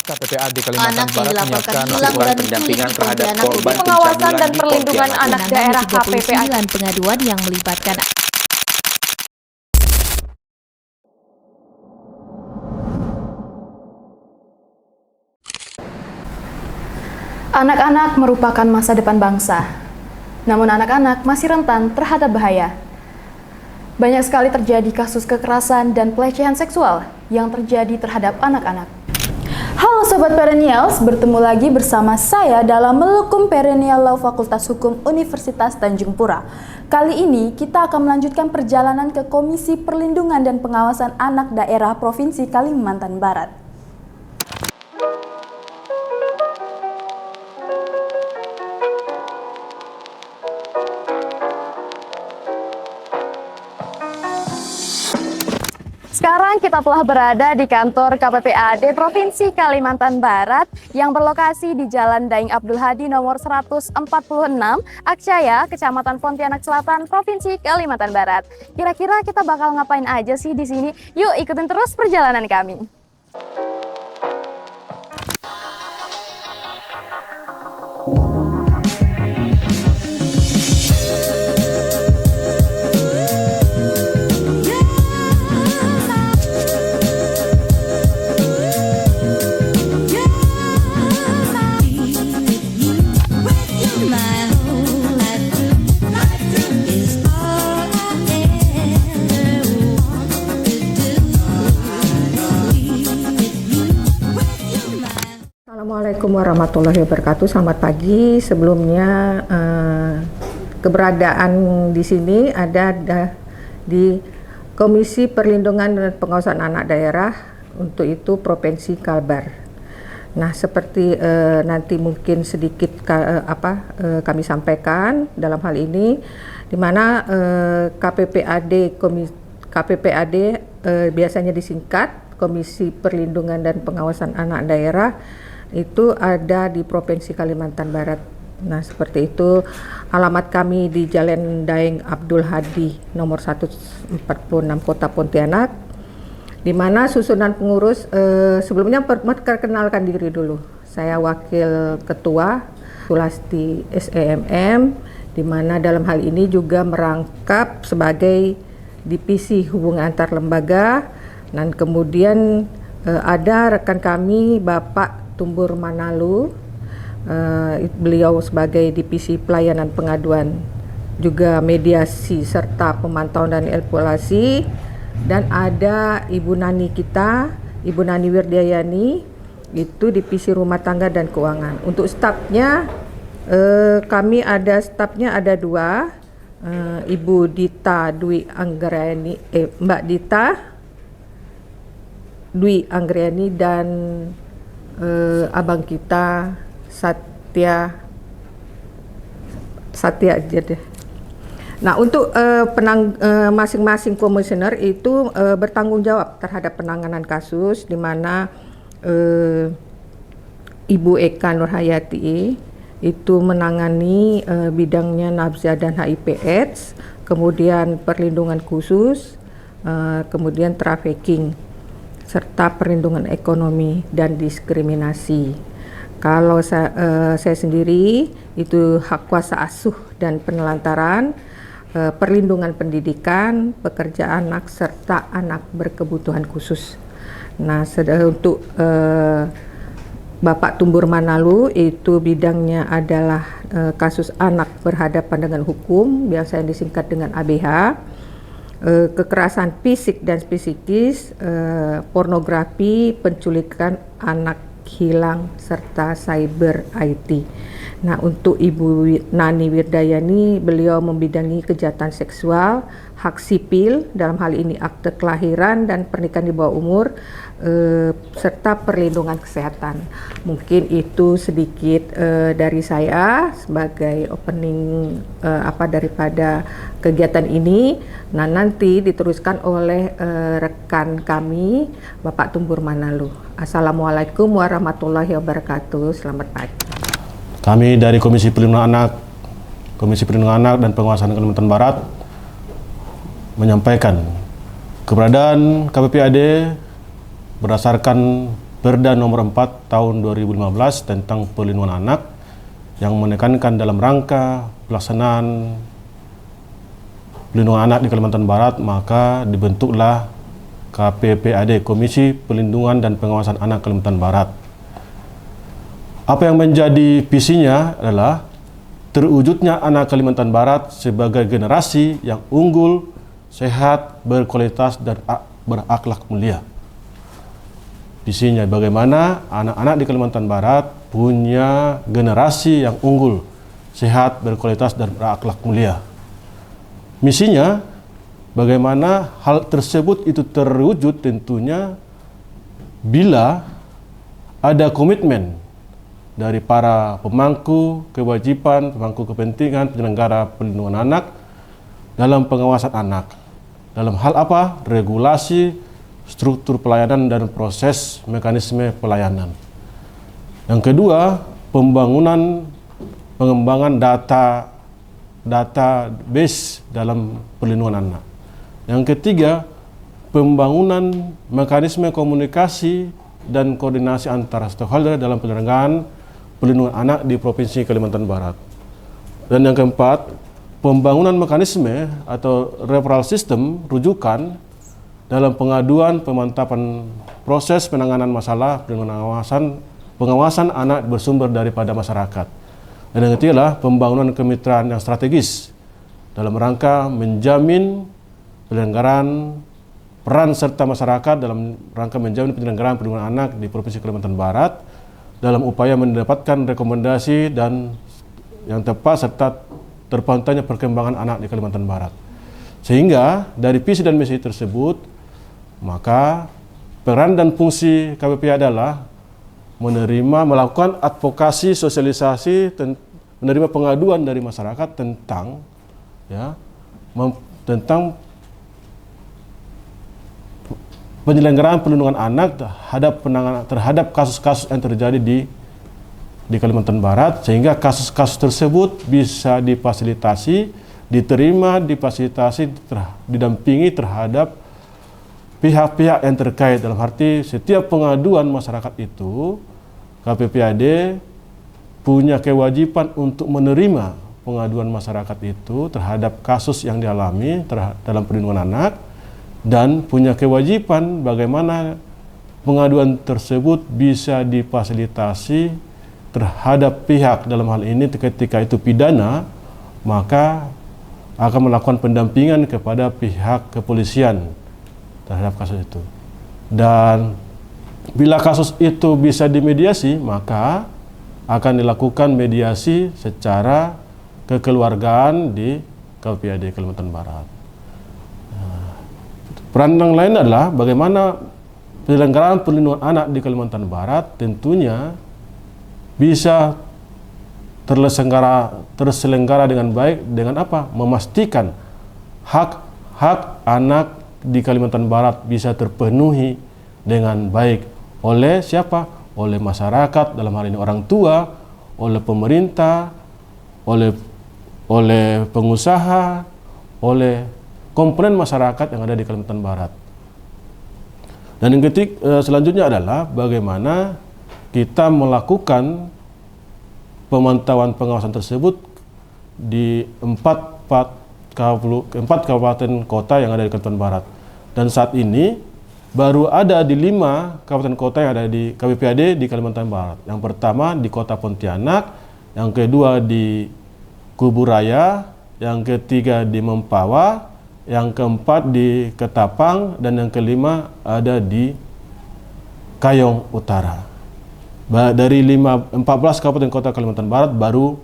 KPPAD Kalimantan Anak yang Barat dilaporkan menyiapkan hilang dan pendampingan diculik di terhadap Pontianak korban pengawasan dan di perlindungan Pontianak. anak daerah KPPAD. 9 pengaduan yang melibatkan Anak-anak merupakan masa depan bangsa. Namun anak-anak masih rentan terhadap bahaya. Banyak sekali terjadi kasus kekerasan dan pelecehan seksual yang terjadi terhadap anak-anak. Halo Sobat Perennials, bertemu lagi bersama saya dalam Melukum Perennial Law Fakultas Hukum Universitas Tanjung Pura. Kali ini kita akan melanjutkan perjalanan ke Komisi Perlindungan dan Pengawasan Anak Daerah Provinsi Kalimantan Barat. Sekarang kita telah berada di kantor KPPAD Provinsi Kalimantan Barat yang berlokasi di Jalan Daeng Abdul Hadi nomor 146, Akcaya, Kecamatan Pontianak Selatan, Provinsi Kalimantan Barat. Kira-kira kita bakal ngapain aja sih di sini? Yuk ikutin terus perjalanan kami. Assalamualaikum warahmatullahi wabarakatuh. Selamat pagi. Sebelumnya keberadaan di sini ada di Komisi Perlindungan dan Pengawasan Anak Daerah, untuk itu Provinsi Kalbar. Nah, seperti nanti mungkin sedikit kami sampaikan dalam hal ini, di mana KPPAD biasanya disingkat Komisi Perlindungan dan Pengawasan Anak Daerah, itu ada di Provinsi Kalimantan Barat. Nah, seperti itu. Alamat kami di Jalan Daeng Abdul Hadi nomor 146 Kota Pontianak, di mana susunan pengurus sebelumnya perkenalkan diri dulu. Saya Wakil Ketua Sulasti SEMM, di mana dalam hal ini juga merangkap sebagai Divisi Hubungan Antar Lembaga, dan kemudian ada rekan kami Bapak Tumbur Manalu, beliau sebagai Divisi Pelayanan Pengaduan, juga mediasi serta pemantauan dan evaluasi, dan ada Ibu Nani kita, Ibu Nani Wirdayani, itu Divisi Rumah Tangga dan Keuangan. Untuk stafnya kami ada stafnya ada dua, Ibu Dita Dwi Anggreni, Mbak Dita Dwi Anggreni, dan abang kita Satya aja deh. Nah, untuk masing-masing komisioner itu bertanggung jawab terhadap penanganan kasus, di mana Ibu Eka Nurhayati itu menangani bidangnya nafsa dan HIV/AIDS, kemudian perlindungan khusus, kemudian trafficking, serta perlindungan ekonomi dan diskriminasi. Kalau saya sendiri itu hak kuasa asuh dan penelantaran, perlindungan pendidikan, pekerja anak, serta anak berkebutuhan khusus. Nah, untuk Bapak Tumbur Manalu itu bidangnya adalah kasus anak berhadapan dengan hukum, biasa yang disingkat dengan ABH, kekerasan fisik dan psikis, pornografi, penculikan anak hilang, serta cyber IT. Nah, untuk Ibu Nani Wirdayani, beliau membidangi kejahatan seksual, hak sipil, dalam hal ini akte kelahiran dan pernikahan di bawah umur, serta perlindungan kesehatan. Mungkin itu sedikit dari saya sebagai opening daripada kegiatan ini. Nah, nanti diteruskan oleh rekan kami Bapak Tumbur Manalu. Assalamualaikum warahmatullahi wabarakatuh. Selamat pagi. Kami dari Komisi Perlindungan Anak dan Pengawasan Kalimantan Barat menyampaikan keberadaan KPPAD berdasarkan Perda nomor 4 tahun 2015 tentang perlindungan anak yang menekankan dalam rangka pelaksanaan perlindungan anak di Kalimantan Barat, maka dibentuklah KPPAD, Komisi Perlindungan dan Pengawasan Anak Kalimantan Barat. Apa yang menjadi visinya adalah terwujudnya anak Kalimantan Barat sebagai generasi yang unggul, sehat, berkualitas, dan berakhlak mulia. Visinya bagaimana anak-anak di Kalimantan Barat punya generasi yang unggul, sehat, berkualitas, dan berakhlak mulia. Misinya bagaimana hal tersebut itu terwujud tentunya bila ada komitmen dari para pemangku kewajiban, pemangku kepentingan, penyelenggara perlindungan anak dalam pengawasan anak. Dalam hal apa? Regulasi, struktur pelayanan, dan proses mekanisme pelayanan. Yang kedua, pengembangan database dalam perlindungan anak. Yang ketiga, pembangunan mekanisme komunikasi dan koordinasi antara stakeholder dalam penyelenggaraan perlindungan anak di Provinsi Kalimantan Barat. Dan yang keempat, pembangunan mekanisme atau referral system rujukan dalam pengaduan pemantapan proses penanganan masalah pengawasan anak bersumber daripada masyarakat. Dan yang ketiga adalah pembangunan kemitraan yang strategis dalam rangka menjamin penyelenggaraan peran serta masyarakat dalam rangka menjamin penyelenggaraan perlindungan anak di Provinsi Kalimantan Barat dalam upaya mendapatkan rekomendasi dan yang tepat serta terpantaunya perkembangan anak di Kalimantan Barat. Sehingga dari visi dan misi tersebut, maka peran dan fungsi KPP adalah melakukan advokasi, sosialisasi, menerima pengaduan dari masyarakat tentang penyelenggaraan perlindungan anak terhadap kasus-kasus yang terjadi di Kalimantan Barat, sehingga kasus-kasus tersebut bisa difasilitasi, diterima, difasilitasi, didampingi terhadap pihak-pihak yang terkait. Dalam arti setiap pengaduan masyarakat itu, KPPAD punya kewajiban untuk menerima pengaduan masyarakat itu terhadap kasus yang dialami dalam perlindungan anak, dan punya kewajiban bagaimana pengaduan tersebut bisa difasilitasi terhadap pihak, dalam hal ini ketika itu pidana, maka akan melakukan pendampingan kepada pihak kepolisian terhadap kasus itu. Dan bila kasus itu bisa dimediasi, maka akan dilakukan mediasi secara kekeluargaan di KPPAD Kalimantan Barat. Peran yang lain adalah bagaimana penyelenggaraan perlindungan anak di Kalimantan Barat tentunya bisa terselenggara dengan baik dengan apa? Memastikan hak anak di Kalimantan Barat bisa terpenuhi dengan baik oleh siapa? Oleh masyarakat, dalam hal ini orang tua, oleh pemerintah, oleh pengusaha, oleh komponen masyarakat yang ada di Kalimantan Barat. Dan yang selanjutnya adalah bagaimana kita melakukan pemantauan pengawasan tersebut di 4 kabupaten kota yang ada di Kalimantan Barat. Dan saat ini baru ada di 5 kabupaten kota yang ada di KPPAD di Kalimantan Barat. Yang pertama di Kota Pontianak, yang kedua di Kuburaya, yang ketiga di Mempawah, yang keempat di Ketapang, dan yang kelima ada di Kayong Utara. Dari 14 kabupaten kota Kalimantan Barat baru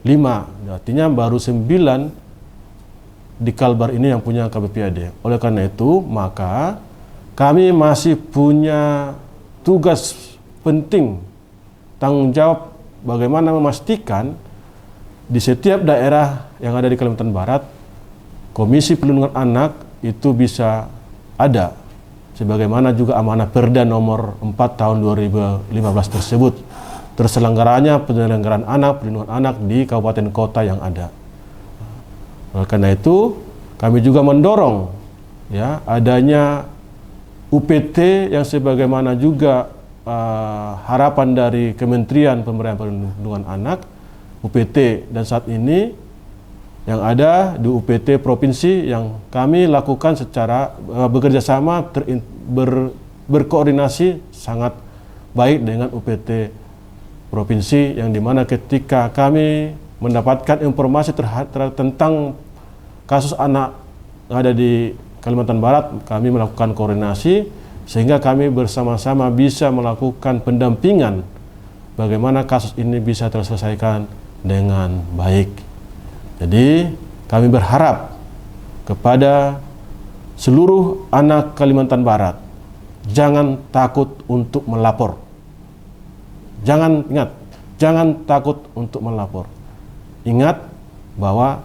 5, artinya baru 9 di Kalbar ini yang punya KPPAD. Oleh karena itu, maka kami masih punya tugas penting, tanggung jawab bagaimana memastikan di setiap daerah yang ada di Kalimantan Barat, Komisi Perlindungan Anak itu bisa ada, sebagaimana juga amanah Perda nomor 4 tahun 2015 tersebut, terselenggaranya penyelenggaraan perlindungan anak di kabupaten kota yang ada. Oleh karena itu, kami juga mendorong adanya UPT yang sebagaimana juga harapan dari Kementerian Pemberdayaan Perlindungan Anak, UPT, dan saat ini yang ada di UPT Provinsi yang kami lakukan secara bekerja sama berkoordinasi sangat baik dengan UPT Provinsi, yang dimana ketika kami mendapatkan informasi tentang kasus anak yang ada di Kalimantan Barat, kami melakukan koordinasi sehingga kami bersama-sama bisa melakukan pendampingan bagaimana kasus ini bisa terselesaikan dengan baik. Jadi kami berharap kepada seluruh anak Kalimantan Barat, jangan takut untuk melapor. Jangan takut untuk melapor. Ingat bahwa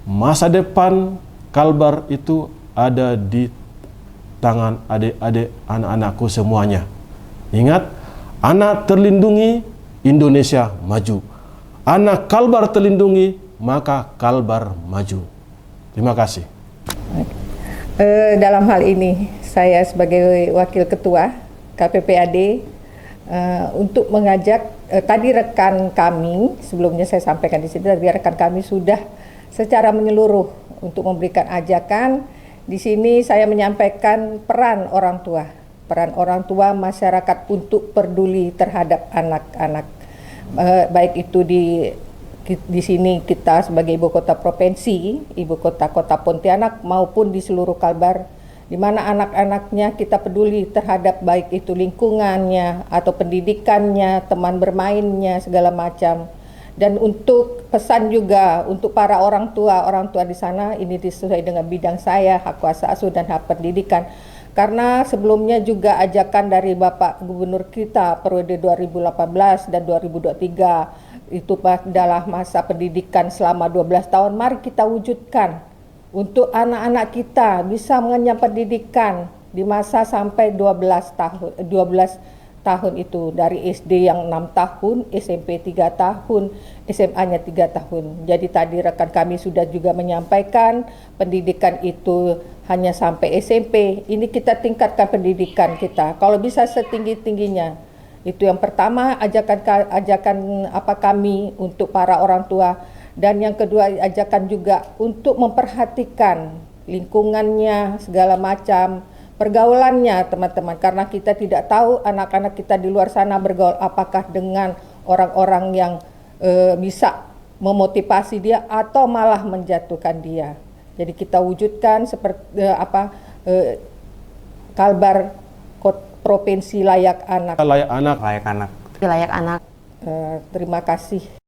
masa depan Kalbar itu ada di tangan adik-adik anak-anakku semuanya. Ingat, anak terlindungi, Indonesia maju. Anak Kalbar terlindungi, maka Kalbar maju. Terima kasih. Dalam hal ini, saya sebagai Wakil Ketua KPPAD untuk mengajak tadi rekan kami, sebelumnya saya sampaikan di sini, tadi rekan kami sudah secara menyeluruh untuk memberikan ajakan. Di sini saya menyampaikan peran orang tua masyarakat untuk peduli terhadap anak-anak, baik itu di sini kita sebagai ibu kota provinsi, ibu kota Pontianak, maupun di seluruh Kalbar, di mana anak-anaknya kita peduli terhadap baik itu lingkungannya atau pendidikannya, teman bermainnya, segala macam. Dan untuk pesan juga untuk para orang tua di sana, ini disesuai dengan bidang saya, hak kuasa asuh dan hak pendidikan. Karena sebelumnya juga ajakan dari Bapak Gubernur kita periode 2018 dan 2023 itu adalah masa pendidikan selama 12 tahun. Mari kita wujudkan untuk anak-anak kita bisa mengenyam pendidikan di masa sampai 12 tahun itu, dari SD yang 6 tahun, SMP 3 tahun, SMA-nya 3 tahun. Jadi tadi rekan kami sudah juga menyampaikan pendidikan itu hanya sampai SMP. Ini kita tingkatkan pendidikan kita. Kalau bisa setinggi-tingginya. Itu yang pertama, ajakan kami untuk para orang tua. Dan yang kedua, ajakan juga untuk memperhatikan lingkungannya, segala macam, pergaulannya teman-teman. Karena kita tidak tahu anak-anak kita di luar sana bergaul apakah dengan orang-orang yang bisa memotivasi dia atau malah menjatuhkan dia. Jadi kita wujudkan seperti Kalbar Provinsi layak anak. Layak anak. Layak anak. Terima kasih